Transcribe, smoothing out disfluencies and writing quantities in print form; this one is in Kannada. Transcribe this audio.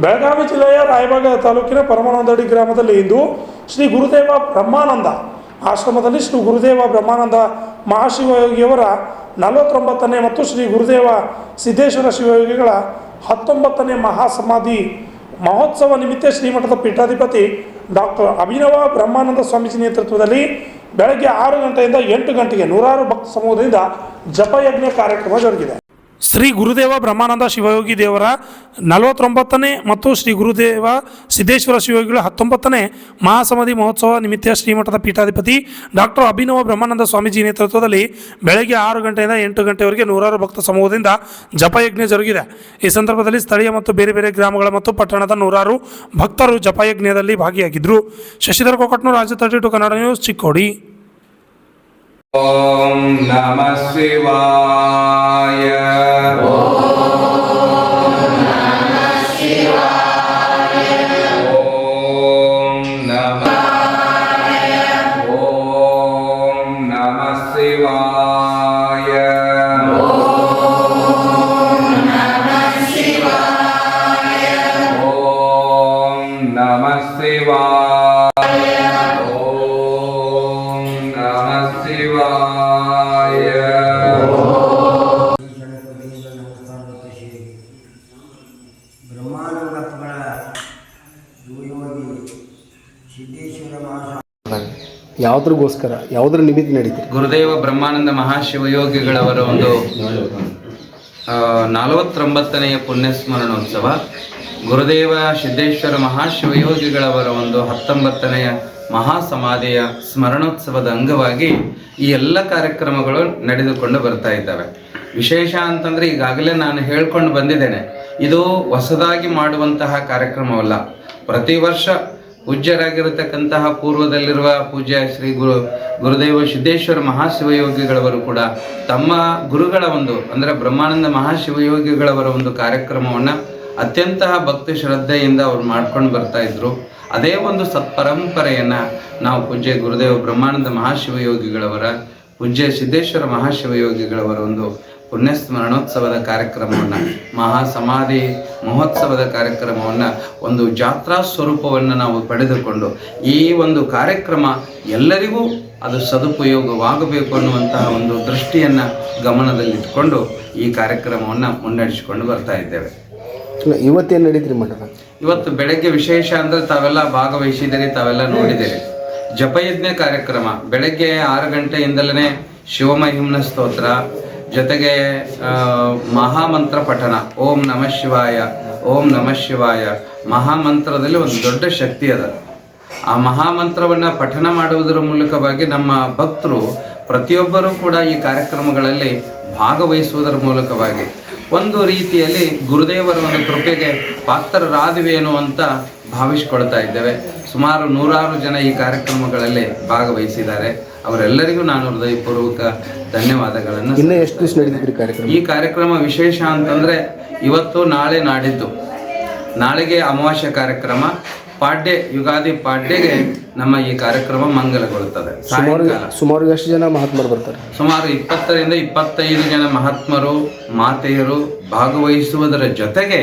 ಬೆಳಗಾವಿ ಜಿಲ್ಲೆಯ ರಾಯಬಾಗ ತಾಲೂಕಿನ ಪರಮಾನಂದಡಿ ಗ್ರಾಮದಲ್ಲಿ ಇಂದು ಶ್ರೀ ಗುರುದೇವ ಬ್ರಹ್ಮಾನಂದ ಆಶ್ರಮದಲ್ಲಿ ಶ್ರೀ ಗುರುದೇವ ಬ್ರಹ್ಮಾನಂದ ಮಹಾಶಿವಯೋಗಿಯವರ 49ನೇ ಮತ್ತು ಶ್ರೀ ಗುರುದೇವ ಸಿದ್ದೇಶ್ವರ ಶಿವಯೋಗಿಗಳ 19ನೇ ಮಹಾಸಮಾಧಿ ಮಹೋತ್ಸವ ನಿಮಿತ್ತ ಶ್ರೀಮಠದ ಪೀಠಾಧಿಪತಿ ಡಾಕ್ಟರ್ ಅಭಿನವ ಬ್ರಹ್ಮಾನಂದ ಸ್ವಾಮೀಜಿ ನೇತೃತ್ವದಲ್ಲಿ ಬೆಳಗ್ಗೆ 6 ಗಂಟೆಯಿಂದ 8 ಗಂಟೆಗೆ ನೂರಾರು ಭಕ್ತ ಸಮೂಹದಿಂದ ಜಪಯಜ್ಞ ಕಾರ್ಯಕ್ರಮ ಜರುಗಿದೆ. ಶ್ರೀ ಗುರುದೇವ ಬ್ರಹ್ಮಾನಂದ ಶಿವಯೋಗಿ ದೇವರ 49ನೇ ಮತ್ತು ಶ್ರೀ ಗುರುದೇವ ಸಿದ್ದೇಶ್ವರ ಶಿವಯೋಗಿಗಳ 19ನೇ ಮಹಾಸಮಾಧಿ ಮಹೋತ್ಸವ ನಿಮಿತ್ತ ಶ್ರೀಮಠದ ಪೀಠಾಧಿಪತಿ ಡಾಕ್ಟರ್ ಅಭಿನವ ಬ್ರಹ್ಮಾನಂದ ಸ್ವಾಮೀಜಿ ನೇತೃತ್ವದಲ್ಲಿ ಬೆಳಗ್ಗೆ 6 ಗಂಟೆಯಿಂದ 8 ಗಂಟೆವರೆಗೆ ನೂರಾರು ಭಕ್ತ ಸಮೂಹದಿಂದ ಜಪಯಜ್ಞ ಜರುಗಿದೆ. ಈ ಸಂದರ್ಭದಲ್ಲಿ ಸ್ಥಳೀಯ ಮತ್ತು ಬೇರೆ ಬೇರೆ ಗ್ರಾಮಗಳ ಮತ್ತು ಪಟ್ಟಣದ ನೂರಾರು ಭಕ್ತರು ಜಪಯಜ್ಞದಲ್ಲಿ ಭಾಗಿಯಾಗಿದ್ದರು. ಶಶಿಧರ್ ಕೊಕಟ್ನೂರು, ರಾಜ್ಯ 32 ಕನ್ನಡ ನ್ಯೂಸ್, ಚಿಕ್ಕೋಡಿ. ಓಂ ನಮಃ ಶಿವಾಯ. ಓಂ ನಮಃ ಶಿವಾಯ. ಓಂ ನಮಃ ಶಿವಾಯ. ಬ್ರಹ್ಮಾನಂದಪ್ಪಗಳ ಶಿವಯೋಗಿ ಸಿದ್ದೇಶ್ವರ ಯಾವುದ್ರಗೋಸ್ಕರ ಯಾವುದ್ರ ನಿಮಿತ್ತ ನಡೀತೀರಿ? ಗುರುದೇವ ಬ್ರಹ್ಮಾನಂದ ಮಹಾಶಿವಯೋಗಿಗಳವರ ಒಂದು 49ನೇ ಪುಣ್ಯಸ್ಮರಣೋತ್ಸವ, ಗುರುದೇವ ಸಿದ್ದೇಶ್ವರ ಮಹಾಶಿವಯೋಗಿಗಳವರ ಒಂದು 19ನೇ ಮಹಾಸಮಾಧಿಯ ಸ್ಮರಣೋತ್ಸವದ ಅಂಗವಾಗಿ ಈ ಎಲ್ಲ ಕಾರ್ಯಕ್ರಮಗಳು ನಡೆದುಕೊಂಡು ಬರ್ತಾ ಇದ್ದಾವೆ. ವಿಶೇಷ ಅಂತಂದರೆ ಈಗಾಗಲೇ ನಾನು ಹೇಳ್ಕೊಂಡು ಬಂದಿದ್ದೇನೆ, ಇದು ಹೊಸದಾಗಿ ಮಾಡುವಂತಹ ಕಾರ್ಯಕ್ರಮವಲ್ಲ. ಪ್ರತಿ ವರ್ಷ ಪೂಜ್ಯರಾಗಿರತಕ್ಕಂತಹ ಪೂರ್ವದಲ್ಲಿರುವ ಪೂಜ್ಯ ಶ್ರೀ ಗುರುದೇವ ಸಿದ್ದೇಶ್ವರ ಮಹಾಶಿವಯೋಗಿಗಳವರು ಕೂಡ ತಮ್ಮ ಗುರುಗಳ ಒಂದು ಅಂದರೆ ಬ್ರಹ್ಮಾನಂದ ಮಹಾಶಿವಯೋಗಿಗಳವರ ಒಂದು ಕಾರ್ಯಕ್ರಮವನ್ನು ಅತ್ಯಂತ ಭಕ್ತಿ ಶ್ರದ್ಧೆಯಿಂದ ಅವ್ರು ಮಾಡ್ಕೊಂಡು ಬರ್ತಾ ಇದ್ರು. ಅದೇ ಒಂದು ಸತ್ಪರಂಪರೆಯನ್ನು ನಾವು ಪೂಜ್ಯ ಗುರುದೇವ ಬ್ರಹ್ಮಾನಂದ ಮಹಾಶಿವಯೋಗಿಗಳವರ ಪೂಜ್ಯ ಸಿದ್ದೇಶ್ವರ ಮಹಾಶಿವಯೋಗಿಗಳವರ ಒಂದು ಪುಣ್ಯಸ್ಮರಣೋತ್ಸವದ ಕಾರ್ಯಕ್ರಮವನ್ನು, ಮಹಾಸಮಾಧಿ ಮಹೋತ್ಸವದ ಕಾರ್ಯಕ್ರಮವನ್ನು ಒಂದು ಜಾತ್ರಾ ಸ್ವರೂಪವನ್ನು ನಾವು ಪಡೆದುಕೊಂಡು ಈ ಒಂದು ಕಾರ್ಯಕ್ರಮ ಎಲ್ಲರಿಗೂ ಅದು ಸದುಪಯೋಗವಾಗಬೇಕು ಅನ್ನುವಂತಹ ಒಂದು ದೃಷ್ಟಿಯನ್ನು ಗಮನದಲ್ಲಿಟ್ಟುಕೊಂಡು ಈ ಕಾರ್ಯಕ್ರಮವನ್ನು ಮುನ್ನಡೆಸಿಕೊಂಡು ಬರ್ತಾ ಇದ್ದೇವೆ. ಇವತ್ತೇನು ನಡೀತೀರಿ ಮಠದ? ಇವತ್ತು ಬೆಳಗ್ಗೆ ವಿಶೇಷ ಅಂದರೆ ತಾವೆಲ್ಲ ಭಾಗವಹಿಸಿದಿರಿ, ತಾವೆಲ್ಲ ನೋಡಿದಿರಿ. ಜಪಯಜ್ಞ ಕಾರ್ಯಕ್ರಮ ಬೆಳಗ್ಗೆ 6 ಗಂಟೆಯಿಂದಲೇ ಶಿವಮಹಿಮ್ನ ಸ್ತೋತ್ರ ಜೊತೆಗೆ ಮಹಾಮಂತ್ರ ಪಠಣ, ಓಂ ನಮಃ ಶಿವಾಯ, ಓಂ ನಮಃ ಶಿವಾಯ. ಮಹಾಮಂತ್ರದಲ್ಲಿ ಒಂದು ದೊಡ್ಡ ಶಕ್ತಿ ಅದ. ಆ ಮಹಾಮಂತ್ರವನ್ನು ಪಠಣ ಮಾಡುವುದರ ಮೂಲಕವಾಗಿ ನಮ್ಮ ಭಕ್ತರು ಪ್ರತಿಯೊಬ್ಬರೂ ಕೂಡ ಈ ಕಾರ್ಯಕ್ರಮಗಳಲ್ಲಿ ಭಾಗವಹಿಸುವುದರ ಮೂಲಕವಾಗಿ ಒಂದು ರೀತಿಯಲ್ಲಿ ಗುರುದೇವರ ಒಂದು ಕೃಪೆಗೆ ಪಾತ್ರರಾದಿವೇನು ಅಂತ ಭಾವಿಸಿಕೊಳ್ತಾ ಇದ್ದೇವೆ. ಸುಮಾರು ನೂರಾರು ಜನ ಈ ಕಾರ್ಯಕ್ರಮಗಳಲ್ಲಿ ಭಾಗವಹಿಸಿದ್ದಾರೆ. ಅವರೆಲ್ಲರಿಗೂ ನಾನು ಹೃದಯಪೂರ್ವಕ ಧನ್ಯವಾದಗಳನ್ನು. ಇನ್ನು ಎಷ್ಟು ದಿವಸ ನಡೀತಿದ್ರಿ ಕಾರ್ಯಕ್ರಮ? ಈ ಕಾರ್ಯಕ್ರಮ ವಿಶೇಷ ಅಂತಂದರೆ ಇವತ್ತು ನಾಳೆ ನಾಡಿದ್ದು, ನಾಳೆಗೆ ಅಮಾವಾಸ್ಯ ಕಾರ್ಯಕ್ರಮ, ಪಾಡ್ಯ ಯುಗಾದಿ ಪಾಡ್ಯಗೆ ನಮ್ಮ ಈ ಕಾರ್ಯಕ್ರಮ ಮಂಗಲಗೊಳ್ಳುತ್ತದೆ. ಸುಮಾರು ಎಷ್ಟು ಜನ ಮಹಾತ್ಮರು ಬರ್ತಾರೆ? ಸುಮಾರು 20ರಿಂದ 25 ಜನ ಮಹಾತ್ಮರು ಮಾತೆಯರು ಭಾಗವಹಿಸುವುದರ ಜೊತೆಗೆ